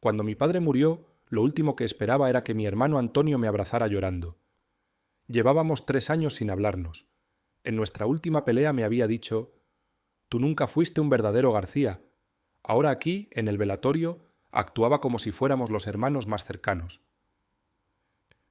Cuando mi padre murió, lo último que esperaba era que mi hermano Antonio me abrazara llorando. Llevábamos 3 años sin hablarnos. En nuestra última pelea me había dicho: «Tú nunca fuiste un verdadero García». Ahora aquí, en el velatorio, actuaba como si fuéramos los hermanos más cercanos.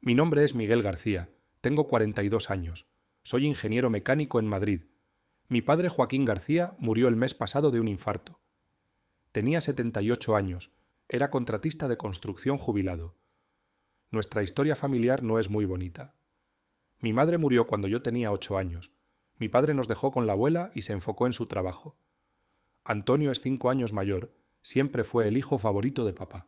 Mi nombre es Miguel García, tengo 42 años, soy ingeniero mecánico en Madrid. Mi padre Joaquín García murió el mes pasado de un infarto. Tenía 78 años, era contratista de construcción jubilado. Nuestra historia familiar no es muy bonita. Mi madre murió cuando yo tenía 8 años. Mi padre nos dejó con la abuela y se enfocó en su trabajo. Antonio es 5 años mayor, siempre fue el hijo favorito de papá.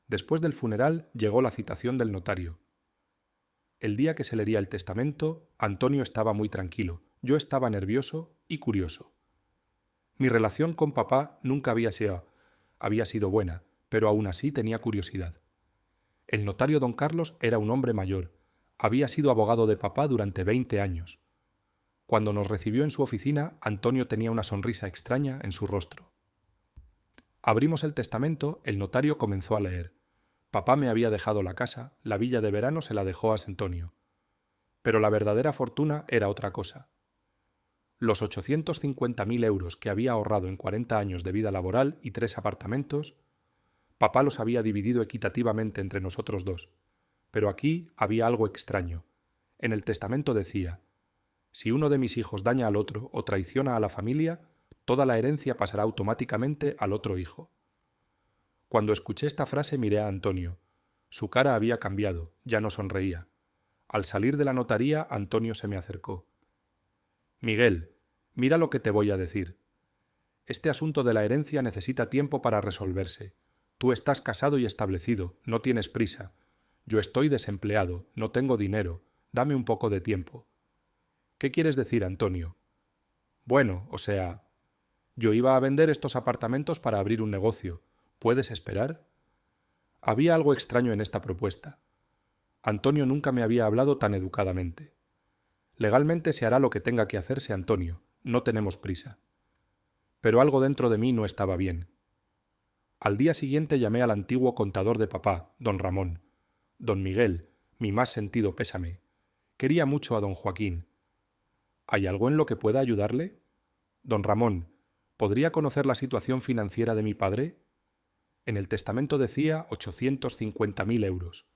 Después del funeral llegó la citación del notario. El día que se leería el testamento, Antonio estaba muy tranquilo, yo estaba nervioso y curioso. Mi relación con papá nunca había sido buena, pero aún así tenía curiosidad. El notario don Carlos era un hombre mayor, había sido abogado de papá durante 20 años. Cuando nos recibió en su oficina, Antonio tenía una sonrisa extraña en su rostro. Abrimos el testamento, el notario comenzó a leer. Papá me había dejado la casa, la villa de verano se la dejó a Antonio. Pero la verdadera fortuna era otra cosa. Los 850.000 euros que había ahorrado en 40 años de vida laboral y 3 apartamentos, papá los había dividido equitativamente entre nosotros dos. Pero aquí había algo extraño. En el testamento decía: si uno de mis hijos daña al otro o traiciona a la familia, toda la herencia pasará automáticamente al otro hijo. Cuando escuché esta frase miré a Antonio. Su cara había cambiado, ya no sonreía. Al salir de la notaría, Antonio se me acercó. «Miguel, mira lo que te voy a decir. Este asunto de la herencia necesita tiempo para resolverse. Tú estás casado y establecido, no tienes prisa. Yo estoy desempleado, no tengo dinero, dame un poco de tiempo». «¿Qué quieres decir, Antonio?» «Bueno, o sea, yo iba a vender estos apartamentos para abrir un negocio. ¿Puedes esperar?» Había algo extraño en esta propuesta. Antonio nunca me había hablado tan educadamente. Legalmente se hará lo que tenga que hacerse, Antonio, no tenemos prisa. Pero algo dentro de mí no estaba bien. Al día siguiente llamé al antiguo contador de papá, don Ramón. «Don Miguel, mi más sentido pésame. Quería mucho a don Joaquín. ¿Hay algo en lo que pueda ayudarle? Don Ramón, ¿podría conocer la situación financiera de mi padre?» En el testamento decía 850.000 euros.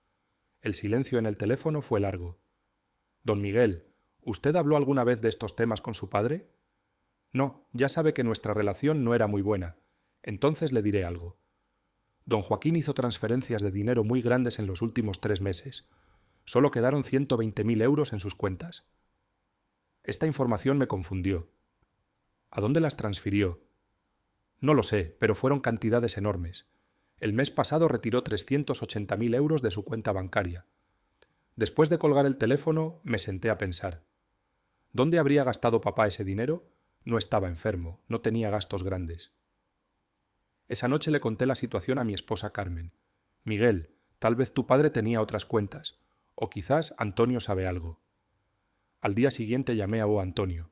El silencio en el teléfono fue largo. «Don Miguel, ¿usted habló alguna vez de estos temas con su padre?» «No, ya sabe que nuestra relación no era muy buena. Entonces le diré algo. Don Joaquín hizo transferencias de dinero muy grandes en los últimos 3 meses. Solo quedaron 120.000 euros en sus cuentas». Esta información me confundió. ¿A dónde las transfirió? No lo sé, pero fueron cantidades enormes. El mes pasado retiró 380.000 euros de su cuenta bancaria. Después de colgar el teléfono, me senté a pensar. ¿Dónde habría gastado papá ese dinero? No estaba enfermo, no tenía gastos grandes. Esa noche le conté la situación a mi esposa Carmen. «Miguel, tal vez tu padre tenía otras cuentas, o quizás Antonio sabe algo». Al día siguiente llamé a Antonio.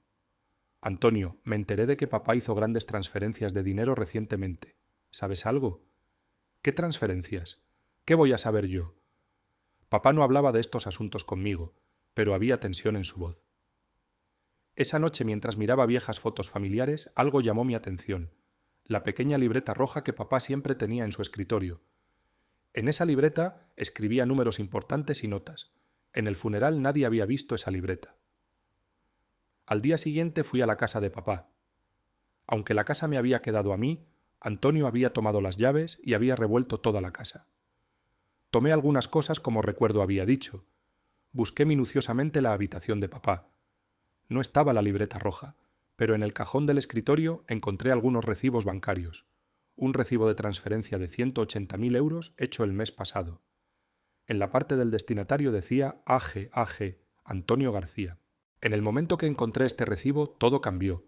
«Antonio, me enteré de que papá hizo grandes transferencias de dinero recientemente. ¿Sabes algo?» «¿Qué transferencias? ¿Qué voy a saber yo?» Papá no hablaba de estos asuntos conmigo, pero había tensión en su voz. Esa noche, mientras miraba viejas fotos familiares, algo llamó mi atención. La pequeña libreta roja que papá siempre tenía en su escritorio. En esa libreta escribía números importantes y notas. En el funeral nadie había visto esa libreta. Al día siguiente fui a la casa de papá. Aunque la casa me había quedado a mí, Antonio había tomado las llaves y había revuelto toda la casa. Tomé algunas cosas como recuerdo había dicho. Busqué minuciosamente la habitación de papá. No estaba la libreta roja, pero en el cajón del escritorio encontré algunos recibos bancarios. Un recibo de transferencia de 180.000 euros hecho el mes pasado. En la parte del destinatario decía AG, Antonio García. En el momento que encontré este recibo, todo cambió.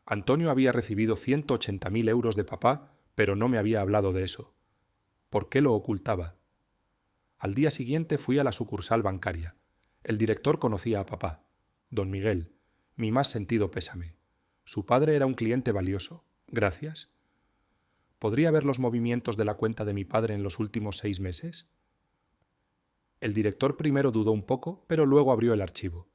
Antonio había recibido 180.000 euros de papá, pero no me había hablado de eso. ¿Por qué lo ocultaba? Al día siguiente fui a la sucursal bancaria. El director conocía a papá. «Don Miguel, mi más sentido pésame. Su padre era un cliente valioso. Gracias». ¿Podría ver los movimientos de la cuenta de mi padre en los últimos 6 meses? El director primero dudó un poco, pero luego abrió el archivo.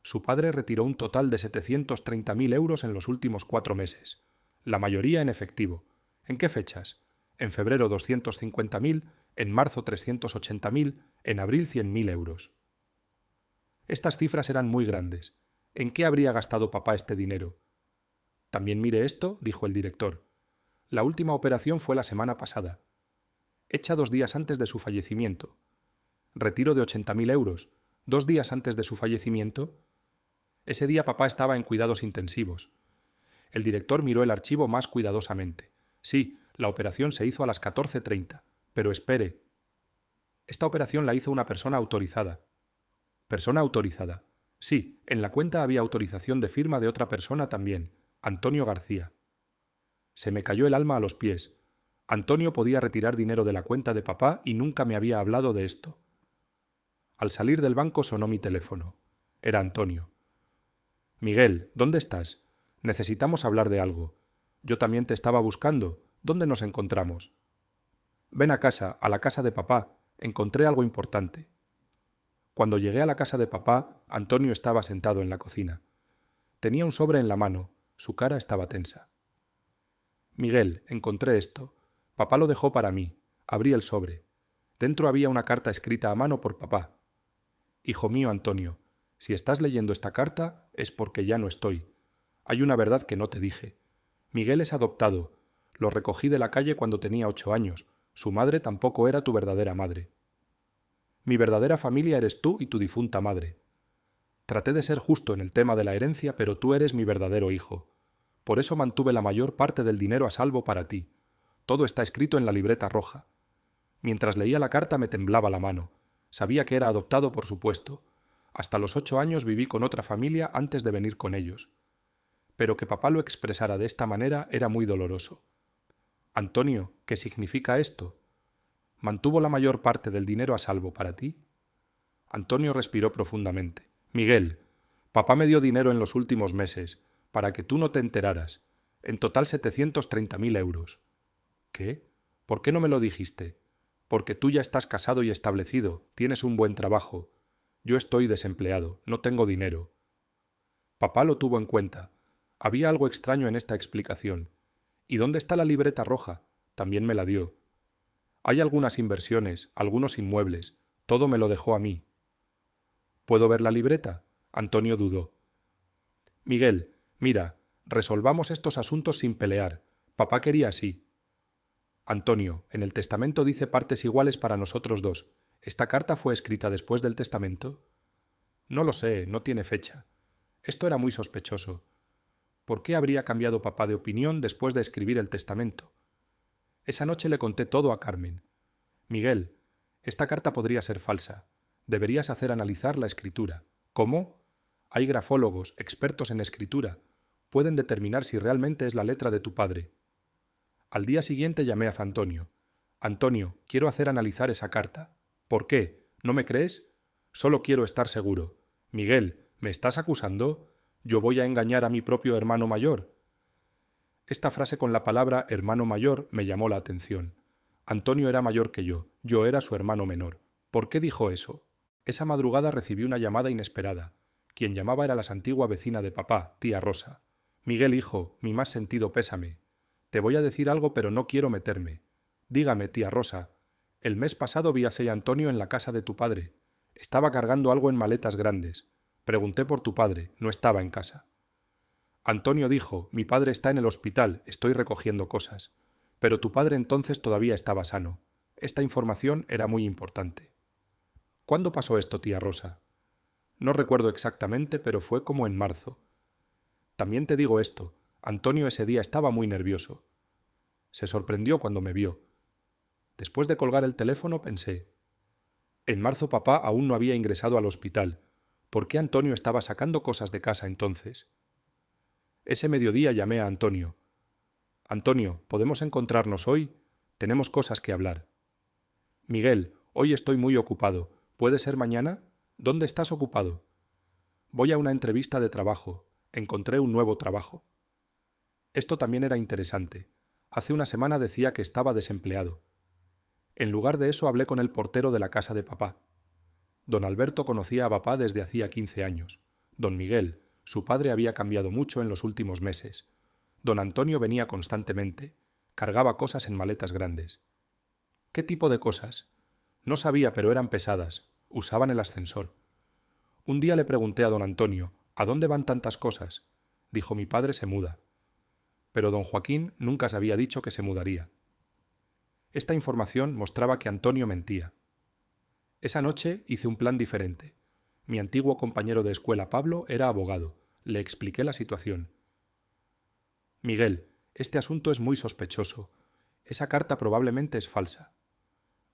Su padre retiró un total de 730.000 euros en los últimos 4 meses, la mayoría en efectivo. ¿En qué fechas? En febrero 250.000, en marzo 380.000, en abril 100.000 euros. Estas cifras eran muy grandes. ¿En qué habría gastado papá este dinero? También mire esto, dijo el director. La última operación fue la semana pasada, hecha 2 días antes de su fallecimiento. Retiro de 80.000 euros, 2 días antes de su fallecimiento. Ese día papá estaba en cuidados intensivos. El director miró el archivo más cuidadosamente. Sí, la operación se hizo a las 14:30. Pero espere. Esta operación la hizo una persona autorizada. ¿Persona autorizada? Sí, en la cuenta había autorización de firma de otra persona también, Antonio García. Se me cayó el alma a los pies. Antonio podía retirar dinero de la cuenta de papá y nunca me había hablado de esto. Al salir del banco sonó mi teléfono. Era Antonio. Miguel, ¿dónde estás? Necesitamos hablar de algo. Yo también te estaba buscando. ¿Dónde nos encontramos? Ven a casa, a la casa de papá. Encontré algo importante. Cuando llegué a la casa de papá, Antonio estaba sentado en la cocina. Tenía un sobre en la mano. Su cara estaba tensa. Miguel, encontré esto. Papá lo dejó para mí. Abrí el sobre. Dentro había una carta escrita a mano por papá. Hijo mío, Antonio, si estás leyendo esta carta es porque ya no estoy. Hay una verdad que no te dije. Miguel es adoptado. Lo recogí de la calle cuando tenía 8 años. Su madre tampoco era tu verdadera madre. Mi verdadera familia eres tú y tu difunta madre. Traté de ser justo en el tema de la herencia, pero tú eres mi verdadero hijo. Por eso mantuve la mayor parte del dinero a salvo para ti. Todo está escrito en la libreta roja. Mientras leía la carta me temblaba la mano. Sabía que era adoptado, por supuesto. Hasta los 8 años viví con otra familia antes de venir con ellos. Pero que papá lo expresara de esta manera era muy doloroso. Antonio, ¿qué significa esto? ¿Mantuvo la mayor parte del dinero a salvo para ti? Antonio respiró profundamente. Miguel, papá me dio dinero en los últimos meses, para que tú no te enteraras. En total 730.000 euros. ¿Qué? ¿Por qué no me lo dijiste? Porque tú ya estás casado y establecido, tienes un buen trabajo. Yo estoy desempleado, no tengo dinero. Papá lo tuvo en cuenta. Había algo extraño en esta explicación. ¿Y dónde está la libreta roja? También me la dio. Hay algunas inversiones, algunos inmuebles. Todo me lo dejó a mí. ¿Puedo ver la libreta? Antonio dudó. Miguel, mira, resolvamos estos asuntos sin pelear. Papá quería así. Antonio, en el testamento dice partes iguales para nosotros dos. ¿Esta carta fue escrita después del testamento? No lo sé, no tiene fecha. Esto era muy sospechoso. ¿Por qué habría cambiado papá de opinión después de escribir el testamento? Esa noche le conté todo a Carmen. Miguel, esta carta podría ser falsa. Deberías hacer analizar la escritura. ¿Cómo? Hay grafólogos, expertos en escritura. Pueden determinar si realmente es la letra de tu padre. Al día siguiente llamé a Antonio. Antonio, quiero hacer analizar esa carta. ¿Por qué? ¿No me crees? Solo quiero estar seguro. Miguel, ¿me estás acusando? ¿Yo voy a engañar a mi propio hermano mayor? Esta frase con la palabra hermano mayor me llamó la atención. Antonio era mayor que yo era su hermano menor. ¿Por qué dijo eso? Esa madrugada recibí una llamada inesperada. Quien llamaba era la antigua vecina de papá, tía Rosa. Miguel, hijo, mi más sentido pésame. Te voy a decir algo, pero no quiero meterme. Dígame, tía Rosa. El mes pasado vi a Sei Antonio en la casa de tu padre. Estaba cargando algo en maletas grandes. Pregunté por tu padre, no estaba en casa. Antonio dijo, mi padre está en el hospital, estoy recogiendo cosas. Pero tu padre entonces todavía estaba sano. Esta información era muy importante. ¿Cuándo pasó esto, tía Rosa? No recuerdo exactamente, pero fue como en marzo. También te digo esto, Antonio ese día estaba muy nervioso. Se sorprendió cuando me vio. Después de colgar el teléfono pensé, en marzo papá aún no había ingresado al hospital. ¿Por qué Antonio estaba sacando cosas de casa entonces? Ese mediodía llamé a Antonio. Antonio, ¿podemos encontrarnos hoy? Tenemos cosas que hablar. Miguel, hoy estoy muy ocupado. ¿Puede ser mañana? ¿Dónde estás ocupado? Voy a una entrevista de trabajo. Encontré un nuevo trabajo. Esto también era interesante. Hace una semana decía que estaba desempleado. En lugar de eso hablé con el portero de la casa de papá. Don Alberto conocía a papá desde hacía 15 años. Don Miguel, su padre, había cambiado mucho en los últimos meses. Don Antonio venía constantemente. Cargaba cosas en maletas grandes. ¿Qué tipo de cosas? No sabía, pero eran pesadas. Usaban el ascensor. Un día le pregunté a don Antonio, ¿a dónde van tantas cosas? Dijo: mi padre se muda. Pero don Joaquín nunca se había dicho que se mudaría. Esta información mostraba que Antonio mentía. Esa noche hice un plan diferente. Mi antiguo compañero de escuela, Pablo, era abogado. Le expliqué la situación. Miguel, este asunto es muy sospechoso. Esa carta probablemente es falsa.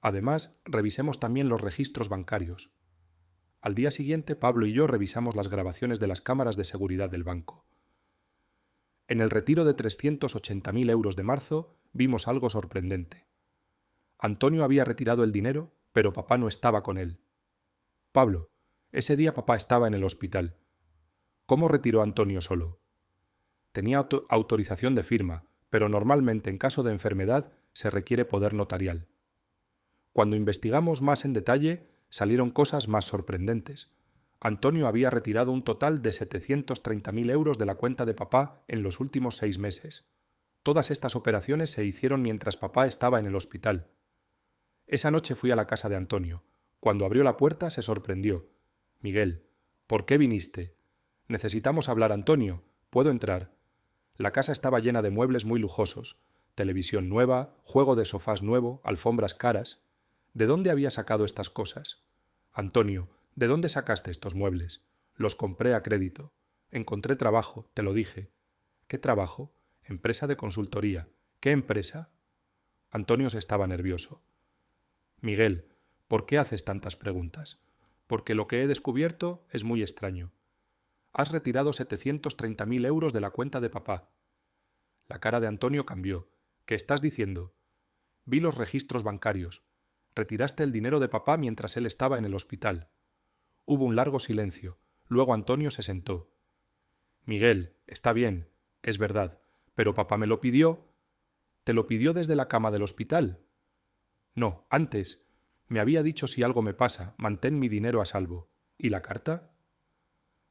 Además, revisemos también los registros bancarios. Al día siguiente, Pablo y yo revisamos las grabaciones de las cámaras de seguridad del banco. En el retiro de 380.000 euros de marzo vimos algo sorprendente. Antonio había retirado el dinero, pero papá no estaba con él. Pablo, ese día papá estaba en el hospital. ¿Cómo retiró Antonio solo? Tenía autorización de firma, pero normalmente en caso de enfermedad se requiere poder notarial. Cuando investigamos más en detalle, salieron cosas más sorprendentes. Antonio había retirado un total de 730.000 euros de la cuenta de papá en los últimos 6 meses. Todas estas operaciones se hicieron mientras papá estaba en el hospital. Esa noche fui a la casa de Antonio. Cuando abrió la puerta se sorprendió. Miguel, ¿por qué viniste? Necesitamos hablar, Antonio. ¿Puedo entrar? La casa estaba llena de muebles muy lujosos. Televisión nueva, juego de sofás nuevo, alfombras caras. ¿De dónde había sacado estas cosas? Antonio, ¿de dónde sacaste estos muebles? Los compré a crédito. Encontré trabajo, te lo dije. ¿Qué trabajo? Empresa de consultoría. ¿Qué empresa? Antonio se estaba nervioso. Miguel, ¿por qué haces tantas preguntas? Porque lo que he descubierto es muy extraño. Has retirado 730.000 euros de la cuenta de papá. La cara de Antonio cambió. ¿Qué estás diciendo? Vi los registros bancarios. Retiraste el dinero de papá mientras él estaba en el hospital. Hubo un largo silencio. Luego Antonio se sentó. Miguel, está bien, es verdad, pero papá me lo pidió. ¿Te lo pidió desde la cama del hospital? No, antes. Me había dicho: si algo me pasa, mantén mi dinero a salvo. ¿Y la carta?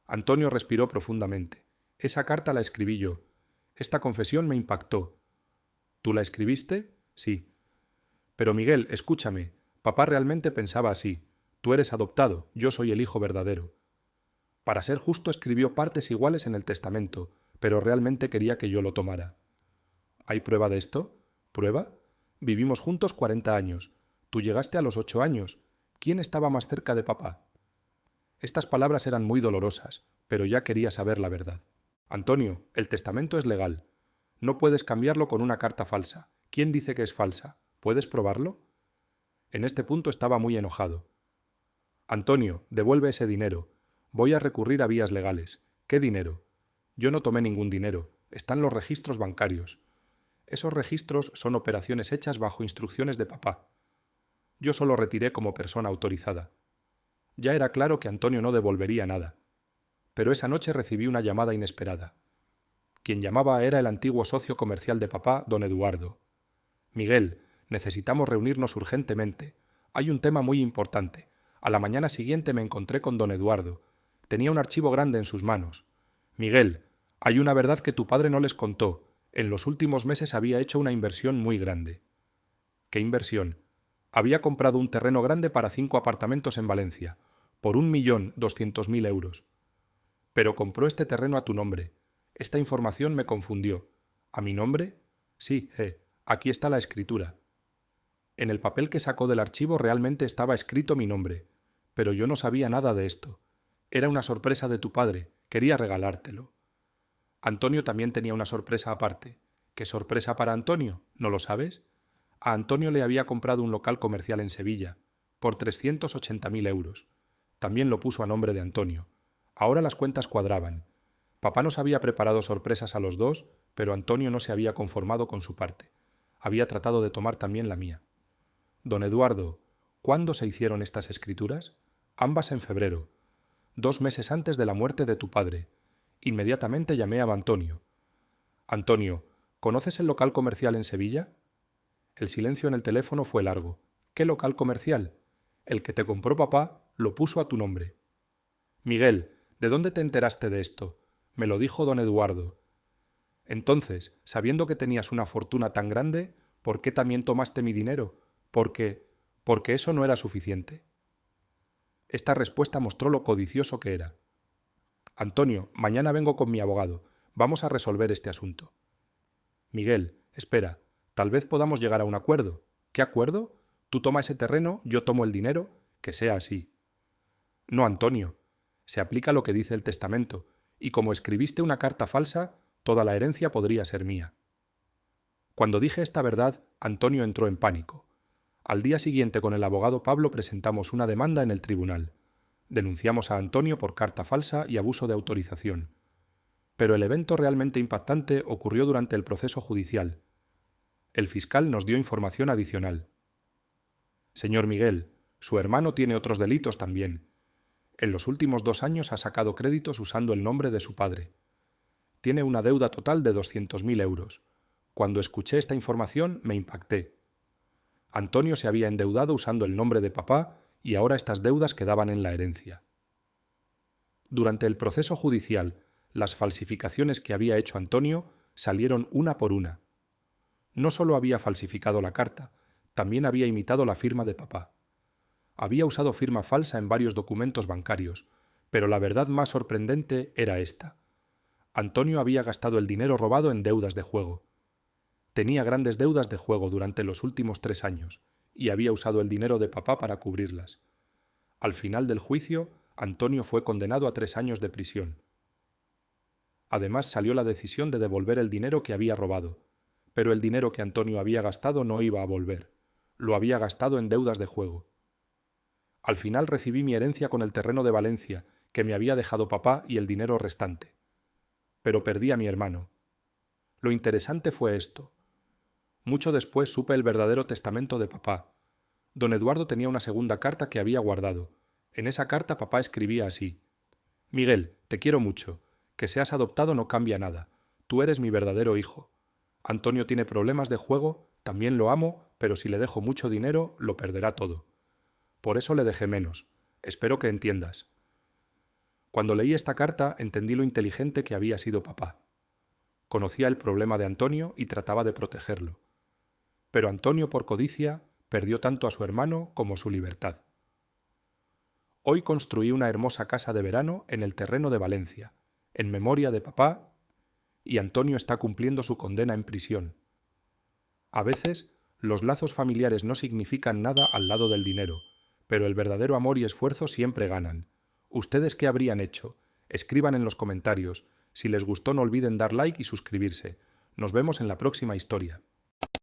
Antonio respiró profundamente. Esa carta la escribí yo. Esta confesión me impactó. ¿Tú la escribiste? Sí. Pero Miguel, escúchame. Papá realmente pensaba así. Tú eres adoptado, yo soy el hijo verdadero. Para ser justo, escribió partes iguales en el testamento, pero realmente quería que yo lo tomara. ¿Hay prueba de esto? ¿Prueba? Vivimos juntos 40 años. Tú llegaste a los 8 años. ¿Quién estaba más cerca de papá? Estas palabras eran muy dolorosas, pero ya quería saber la verdad. Antonio, el testamento es legal. No puedes cambiarlo con una carta falsa. ¿Quién dice que es falsa? ¿Puedes probarlo? En este punto estaba muy enojado. Antonio, devuelve ese dinero. Voy a recurrir a vías legales. ¿Qué dinero? Yo no tomé ningún dinero. Están los registros bancarios. Esos registros son operaciones hechas bajo instrucciones de papá. Yo solo retiré como persona autorizada. Ya era claro que Antonio no devolvería nada. Pero esa noche recibí una llamada inesperada. Quien llamaba era el antiguo socio comercial de papá, don Eduardo. Miguel, necesitamos reunirnos urgentemente. Hay un tema muy importante. A la mañana siguiente me encontré con don Eduardo. Tenía un archivo grande en sus manos. Miguel, hay una verdad que tu padre no les contó. En los últimos meses había hecho una inversión muy grande. ¿Qué inversión? Había comprado un terreno grande para 5 apartamentos en Valencia, por 1.200.000 euros. Pero compró este terreno a tu nombre. Esta información me confundió. ¿A mi nombre? Sí, aquí está la escritura. En el papel que sacó del archivo realmente estaba escrito mi nombre, pero yo no sabía nada de esto. Era una sorpresa de tu padre, quería regalártelo. Antonio también tenía una sorpresa aparte. ¿Qué sorpresa para Antonio? ¿No lo sabes? A Antonio le había comprado un local comercial en Sevilla, por 380.000 euros. También lo puso a nombre de Antonio. Ahora las cuentas cuadraban. Papá nos había preparado sorpresas a los dos, pero Antonio no se había conformado con su parte. Había tratado de tomar también la mía. Don Eduardo, ¿cuándo se hicieron estas escrituras? Ambas en febrero, 2 meses antes de la muerte de tu padre. Inmediatamente llamé a Antonio. Antonio, ¿Conoces el local comercial en Sevilla? El silencio en el teléfono fue largo. ¿Qué local comercial? El que te compró papá lo puso a tu nombre. Miguel, ¿de dónde te enteraste de esto? Me lo dijo don Eduardo. Entonces, sabiendo que tenías una fortuna tan grande, ¿por qué también tomaste mi dinero? Porque eso no era suficiente. Esta respuesta mostró lo codicioso que era. Antonio, mañana vengo con mi abogado. Vamos a resolver este asunto. Miguel, espera, tal vez podamos llegar a un acuerdo. ¿Qué acuerdo? Tú toma ese terreno, yo tomo el dinero, que sea así. No, Antonio, se aplica lo que dice el testamento, y como escribiste una carta falsa, toda la herencia podría ser mía. Cuando dije esta verdad, Antonio entró en pánico. Al día siguiente con el abogado Pablo presentamos una demanda en el tribunal. Denunciamos a Antonio por carta falsa y abuso de autorización. Pero el evento realmente impactante ocurrió durante el proceso judicial. El fiscal nos dio información adicional. Señor Miguel, su hermano tiene otros delitos también. En los últimos 2 años ha sacado créditos usando el nombre de su padre. Tiene una deuda total de 200.000 euros. Cuando escuché esta información me impacté. Antonio se había endeudado usando el nombre de papá y ahora estas deudas quedaban en la herencia. Durante el proceso judicial, las falsificaciones que había hecho Antonio salieron una por una. No solo había falsificado la carta, también había imitado la firma de papá. Había usado firma falsa en varios documentos bancarios, pero la verdad más sorprendente era esta. Antonio había gastado el dinero robado en deudas de juego. Tenía grandes deudas de juego durante los últimos 3 años, y había usado el dinero de papá para cubrirlas. Al final del juicio, Antonio fue condenado a 3 años de prisión. Además salió la decisión de devolver el dinero que había robado, pero el dinero que Antonio había gastado no iba a volver. Lo había gastado en deudas de juego. Al final recibí mi herencia con el terreno de Valencia, que me había dejado papá y el dinero restante. Pero perdí a mi hermano. Lo interesante fue esto. Mucho después supe el verdadero testamento de papá. Don Eduardo tenía una segunda carta que había guardado. En esa carta papá escribía así: Miguel, te quiero mucho. Que seas adoptado no cambia nada. Tú eres mi verdadero hijo. Antonio tiene problemas de juego, también lo amo, pero si le dejo mucho dinero, lo perderá todo. Por eso le dejé menos. Espero que entiendas. Cuando leí esta carta entendí lo inteligente que había sido papá. Conocía el problema de Antonio y trataba de protegerlo. Pero Antonio, por codicia, perdió tanto a su hermano como su libertad. Hoy construí una hermosa casa de verano en el terreno de Valencia, en memoria de papá, y Antonio está cumpliendo su condena en prisión. A veces, los lazos familiares no significan nada al lado del dinero, pero el verdadero amor y esfuerzo siempre ganan. ¿Ustedes qué habrían hecho? Escriban en los comentarios. Si les gustó no olviden dar like y suscribirse. Nos vemos en la próxima historia.